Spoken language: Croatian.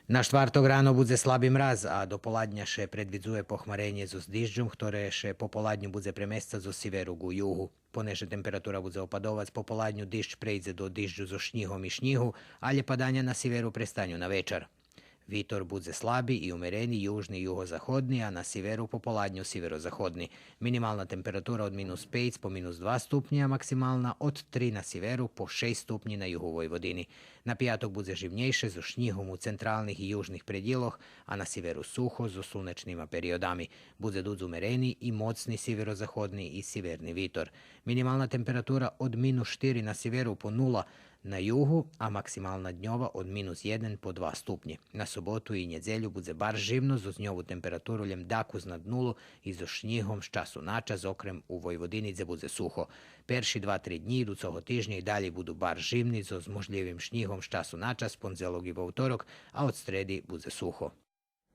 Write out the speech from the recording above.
Na štvrtok ráno bude slabý mraz a do poladňa še predvidzuje pochmarenie so zdižďom, ktoré še po poladňu bude premestať zo severu ku juhu. Poneže temperatúra bude opadovať, po poladňu dižď prejde do dižďu so šnihom i šnihu, ale padania na severu prestanú na večer. Vitor bude slabý i umereni južni i juhozahodni, a na severu po poladnju severozahodni. Minimalna temperatura od -5 po -2 stupnji, a maksimalna od 3 na severu po 6 stupnji na juhu Vojvodini. Na pijatok bude živnejše zo šnihom u centralnih i južnih predjeloh, a na severu suho zo slunečnima periodami. Bude dudz umereni i mocni severozahodni i severni vitor. Minimalna temperatura od -4 na severu po 0 na juhu, a maksimalna dnjova od -1 po 2 stupnje. Na sobotu i njedzelju bude bar živno, zo dnjovu temperaturu ljem daku znad nulu i zo šnjihom z času na čas, okrem u Vojvodini gdje bude suho. Perši 2-3 dnji do coho tižnja i dalje budu bar živni, zo s možljivim šnjihom z času na čas, ponzelog i vovtorok, a od sredi bude suho.